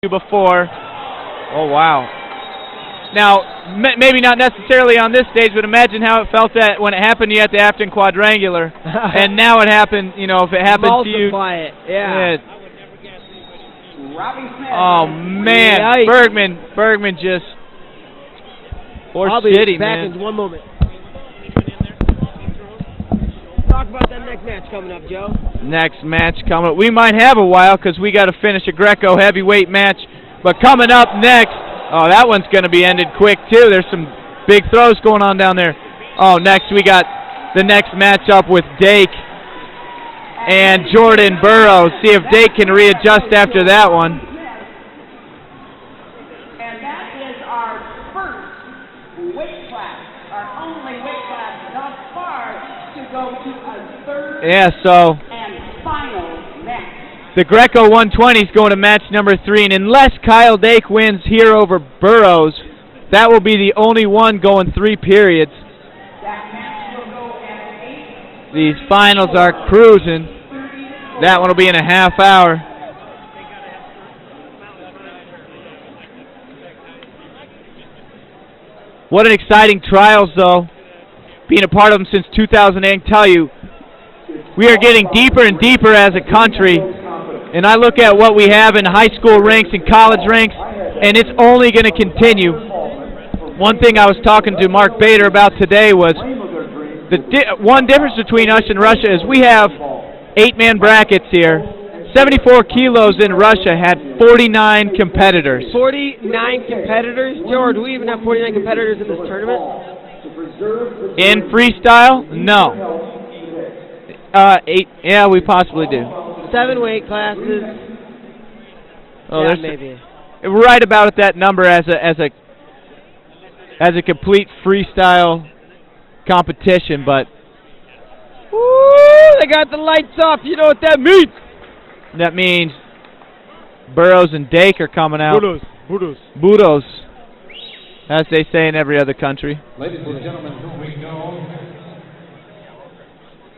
before. Oh, wow. Now, maybe not necessarily on this stage, but imagine how it felt that when it happened to you at the Afton Quadrangular, and now it happened, you know, if it happened to you. Multiply it, yeah. Oh, man. Yikes. Bergman just... I'll be back in one moment. Talk about that next match coming up, Joe. Next match coming up. We might have a while because we got to finish a Greco heavyweight match. But coming up next, oh, that one's going to be ended quick, too. There's some big throws going on down there. Oh, next we got the next matchup with Dake and Jordan Burroughs. See if Dake can readjust after that one. And that is our first weight class, our only weight class thus far to go to a third and final match. The Greco 120 is going to match number 3, and unless Kyle Dake wins here over Burroughs, that will be the only one going 3 periods. That match will go at 8. These finals are cruising. That one will be in a half hour. What an exciting trials, though. Being a part of them since 2008, I tell you, we are getting deeper and deeper as a country. And I look at what we have in high school ranks and college ranks, and it's only going to continue. One thing I was talking to Mark Bader about today was the one difference between us and Russia is we have 8-man brackets here. 74 kilos in Russia had 49 competitors. 49 competitors? George, do we even have 49 competitors in this tournament? In freestyle? No. 8, yeah, we possibly do. 7 weight classes. Oh, yeah, maybe. Right about at that number as a complete freestyle competition, but woo, they got the lights off. You know what that means? That means Burroughs and Dake are coming out. Burroughs, as they say in every other country. Ladies and gentlemen, here we go.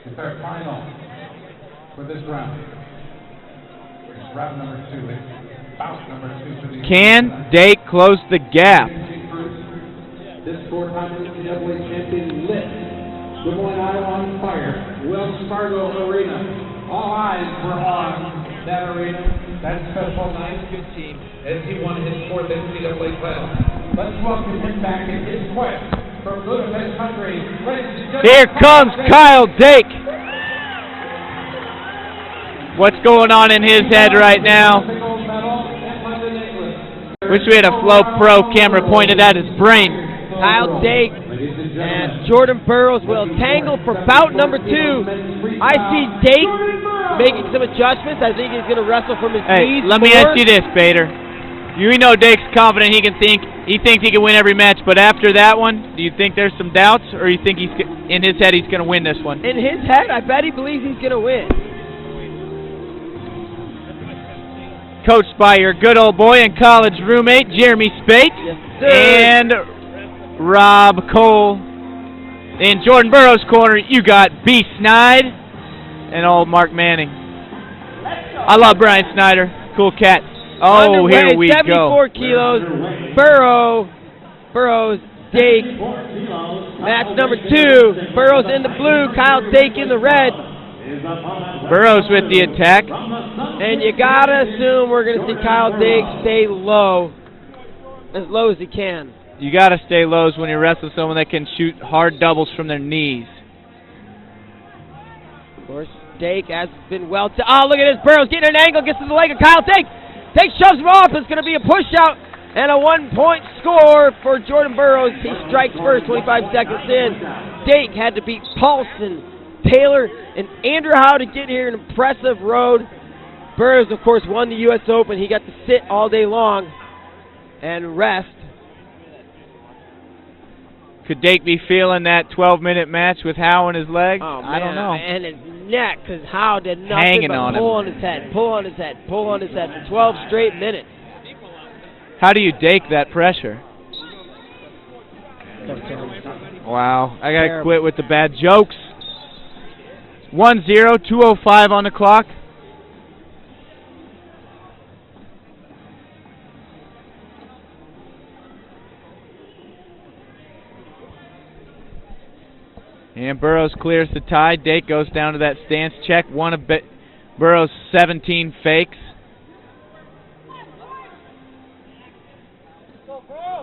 It's our final for this round. It's round number 2. It's bout number 2 for the... Can Dake close the gap? This 4-time NCAA champion lit Des Moines, Iowa on fire. Wells Fargo Arena. All eyes were on that arena, that special night. Good team. As he won his 4th NCAA title. Let's welcome him back in his quest from Budapest, Hungary. Here comes Kyle Dake. What's going on in his head right now? Wish we had a Flow Pro camera pointed at his brain. Kyle Dake and Jordan Burroughs will tangle for bout number 2. I see Dake making some adjustments. I think he's going to wrestle from his knees. Let me ask you this, Bader. You know Dake's confident he thinks he can win every match, but after that one, do you think there's some doubts, or you think in his head he's going to win this one? In his head, I bet he believes he's going to win. Coached by your good old boy and college roommate, Jeremy Spate, and Rob Cole. In Jordan Burroughs' corner, you got B. Snide and old Mark Manning. I love Brian Snyder. Cool cat. Oh, underway, here we 74 go. kilos. Burroughs, Dake. Match number 2. Burroughs in the blue, Kyle Dake in the red. Burroughs with the attack. And you gotta assume we're gonna see Kyle Dake stay low, as low as he can. You gotta stay low when you wrestle someone that can shoot hard doubles from their knees. Of course, Dake has been well. Oh, look at this! Burroughs getting an angle, gets to the leg of Kyle Dake. Dake shoves him off. It's gonna be a push out and a 1-point score for Jordan Burroughs. He strikes first, 25 seconds in. Dake had to beat Paulson, Taylor, and Andrew Howe to get here. An impressive road. Burroughs, of course, won the U.S. Open. He got to sit all day long and rest. Could Dake be feeling that 12-minute match with Howe in his leg? Oh, man. I don't know. And his neck, because Howe did nothing Hanging but on pull him. on his head, pull on his head, pull on his head for 12 straight minutes. How do you Dake that pressure? Wow. I got to quit with the bad jokes. 1-0, 2:05 on the clock. And Burroughs clears the tie. Dake goes down to that stance check. One of Burroughs' 17 fakes.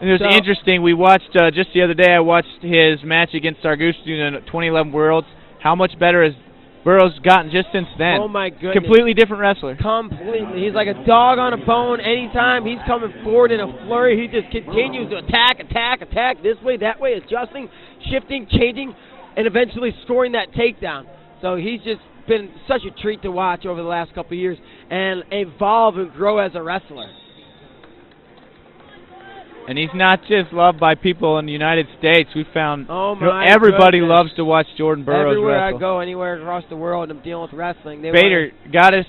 And it was interesting. We watched, just the other day, I watched his match against Sargustu in the 2011 Worlds. How much better has Burroughs gotten just since then? Oh, my goodness. Completely different wrestler. Completely. He's like a dog on a bone. Anytime he's coming forward in a flurry, he just continues to attack this way, that way, adjusting, shifting, changing, and eventually scoring that takedown. So he's just been such a treat to watch over the last couple of years and evolve and grow as a wrestler. And he's not just loved by people in the United States. We found goodness. everybody loves to watch Jordan Burroughs Everywhere wrestle. I go, anywhere across the world, I'm dealing with wrestling. Bader got his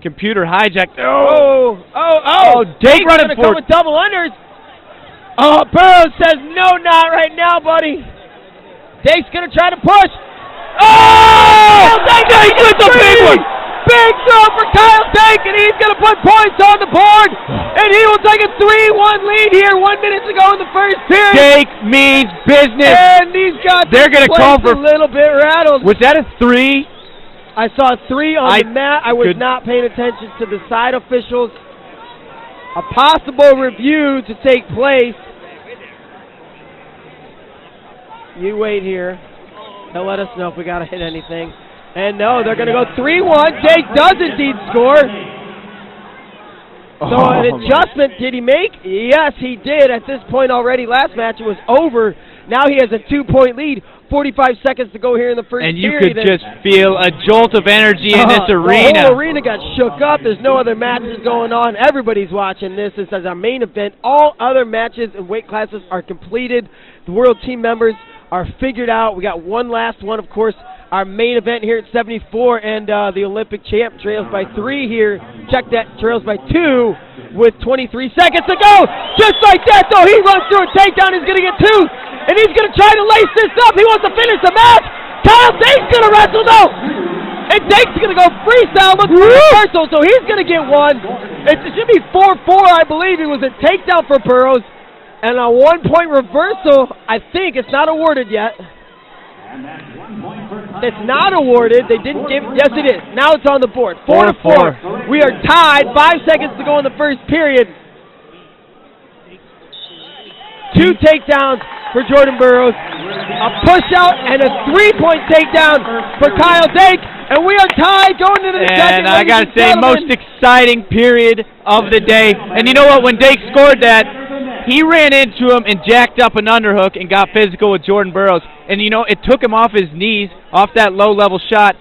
computer hijacked. Dake's running gonna for come with double unders. Oh, Burroughs says no, not right now, buddy. Dake's gonna try to push. Oh! He gets a big one. Big throw for Kyle Dake, and he's going to put points on the board, and he will take a 3-1 lead here 1 minute to go in the first period. Dake means business. And these guys They're going to call for a little bit rattled. Was that a 3? I saw 3 on the mat. I was not paying attention to the side officials. A possible review to take place. You wait here. They'll let us know if we got to hit anything. And no, they're going to go 3-1. Dake does indeed score. So an adjustment did he make? Yes, he did. At this point already, last match it was over. Now he has a 2-point lead. 45 seconds to go here in the first period. And you could just feel a jolt of energy in this arena. The whole arena got shook up. There's no other matches going on. Everybody's watching this. This is our main event. All other matches and weight classes are completed. The world team members are figured out. We got one last one, of course. Our main event here at 74, and the Olympic champ trails by 3 here. Check that, trails by 2 with 23 seconds to go. Just like that, though, he runs through a takedown. He's going to get 2, and he's going to try to lace this up. He wants to finish the match. Kyle Dake's going to wrestle, though. And Dake's going to go freestyle, look for reversal, so he's going to get 1. It should be 4-4, I believe. It was a takedown for Burroughs. And a 1-point reversal, I think. It's not awarded yet. It's not awarded. They didn't give. Yes, it is. Now it's on the board. 4-4. We are tied. 5 seconds to go in the first period. 2 takedowns for Jordan Burroughs. A push out and a 3-point takedown for Kyle Dake. And we are tied going into the second. And I got to say, most exciting period of the day. And you know what? When Dake scored that, he ran into him and jacked up an underhook and got physical with Jordan Burroughs. And, you know, it took him off his knees, off that low-level shot,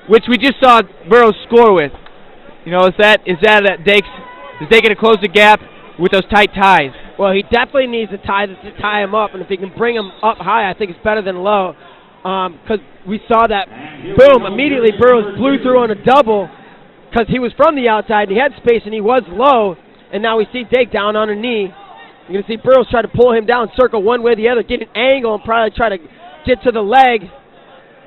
which we just saw Burroughs score with. You know, is Dake going to close the gap with those tight ties? Well, he definitely needs to tie him up, and if he can bring him up high, I think it's better than low. Because we saw that, boom, immediately Burroughs blew through on a double because he was from the outside, and he had space, and he was low. And now we see Dake down on a knee. You're going to see Burroughs try to pull him down, circle one way or the other, get an angle, and probably try to get to the leg.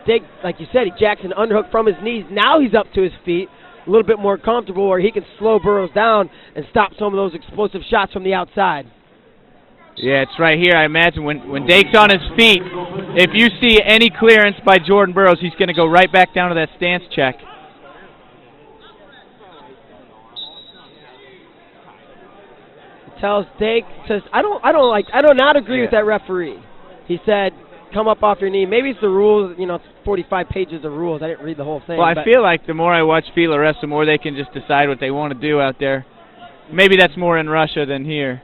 Dake, like you said, he jacks an underhook from his knees. Now he's up to his feet, a little bit more comfortable, where he can slow Burroughs down and stop some of those explosive shots from the outside. Yeah, it's right here. I imagine when Dake's on his feet, if you see any clearance by Jordan Burroughs, he's going to go right back down to that stance check. Tells Dake, says, I do not agree with that referee. He said, come up off your knee. Maybe it's the rules, you know, it's 45 pages of rules. I didn't read the whole thing. Well, I feel like the more I watch Fila wrestle, the more they can just decide what they want to do out there. Maybe that's more in Russia than here.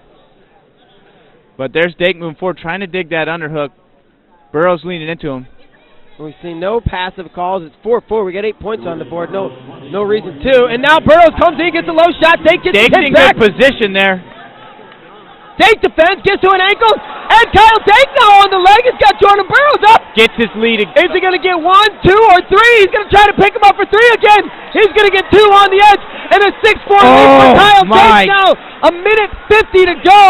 But there's Dake moving forward, trying to dig that underhook. Burroughs leaning into him. We see no passive calls. It's 4-4. We got 8 points on the board. No reason to. And now Burroughs comes in, gets a low shot. Dake's in back. Good position there. Dake defends, gets to an ankle, and Kyle Dake now on the leg. He's got Jordan Burroughs up. Gets his lead again. Is he going to get 1, 2, or 3? He's going to try to pick him up for 3 again. He's going to get 2 on the edge, and a 6-4 lead for Kyle Dake now. A minute 50 to go,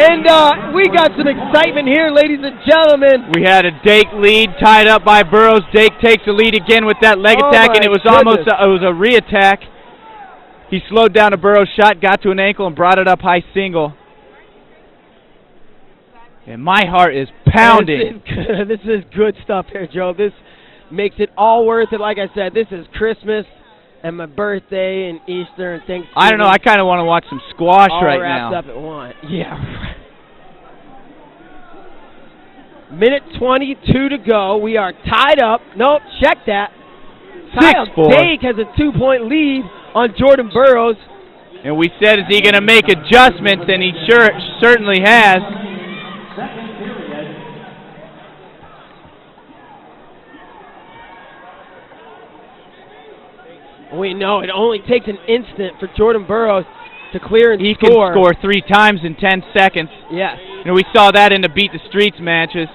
and we got some excitement here, ladies and gentlemen. We had a Dake lead tied up by Burroughs. Dake takes the lead again with that leg attack, and it was almost a re-attack. He slowed down a Burroughs shot, got to an ankle, and brought it up high single. And my heart is pounding. This is good stuff here, Joe. This makes it all worth it. Like I said, this is Christmas and my birthday and Easter and Thanksgiving. I don't know. I kind of want to watch some squash all right wrapped now. up at one. Yeah. Minute 22 to go. We are tied up. Nope, check that. 6-4. Dake has a 2-point lead on Jordan Burroughs. And we said, is he going to make adjustments? And he certainly has. Second period. We know it only takes an instant for Jordan Burroughs to clear and He score. can score 3 times in 10 seconds. Yes. You know, we saw that in the Beat the Streets matches.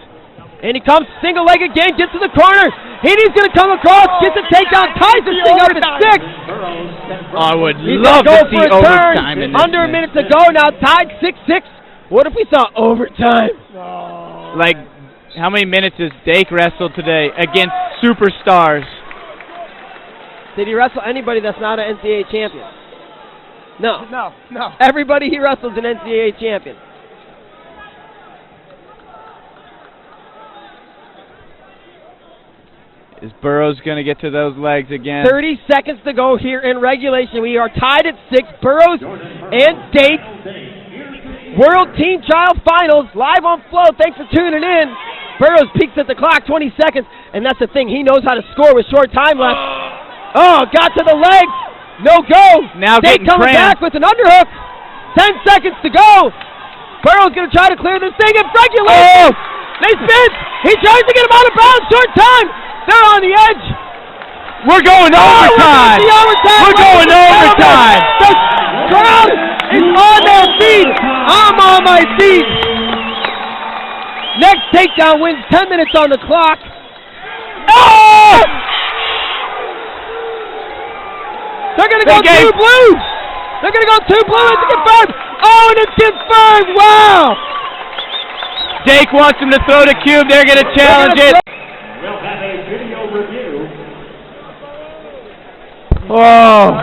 And he comes single leg again, gets to the corner. Heaney's going to come across, gets a takedown, ties this thing up at 6. I would He's love gonna to go see for a overtime turn. in this. Under a minute to go now, tied 6-6. What if we saw overtime? Like, how many minutes has Dake wrestled today against superstars? Did he wrestle anybody that's not an NCAA champion? No. No. Everybody he wrestles an NCAA champion. Is Burroughs going to get to those legs again? 30 seconds to go here in regulation. We are tied at 6. Burroughs and Dake. World Team Child Finals live on Flow. Thanks for tuning in. Burroughs peeks at the clock, 20 seconds. And that's the thing. He knows how to score with short time left. Oh, got to the legs. No go. Now Dake getting coming cramped. back with an underhook. 10 seconds to go. Burroughs going to try to clear this thing in regulation. They spin. He tries to get him out of bounds. Short time. They're on the edge. We're going overtime. We're going overtime. The crowd is on their feet. I'm on my feet. Next takedown wins 10 minutes on the clock. Oh! They're going to go two blue. They're going to go two blue. It's confirmed. Oh, and it's confirmed. Wow. Dake wants him to throw the cube. They're going to challenge it. We'll have a video review. Oh.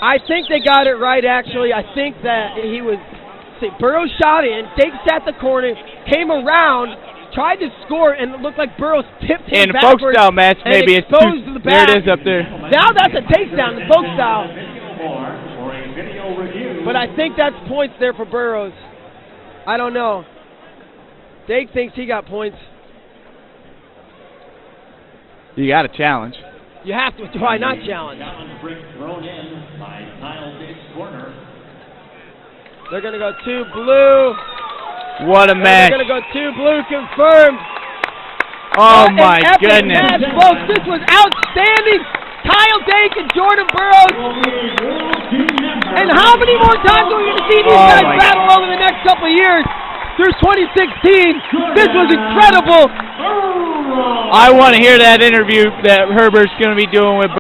I think they got it right, actually. I think that he was... See, Burroughs shot in. Dake sat the corner, came around, tried to score, and it looked like Burroughs tipped him In a backwards. folk style match, and maybe it's exposed too, the there back. it is up there. Now that's a takedown in folk style. For a video review. But I think that's points there for Burroughs. I don't know. Dake thinks he got points. You got a challenge. You have to. Why not challenge? Challenge brick thrown in by Kyle Dake's corner. They're going to go two blue. What a match. They're going to go two blue confirmed. Oh What my an epic goodness. match, folks. This was outstanding. Kyle Dake and Jordan Burroughs. And how many more times are we going to see these guys my battle over the next couple of years? Through 2016. This was incredible. I want to hear that interview that Herbert's going to be doing with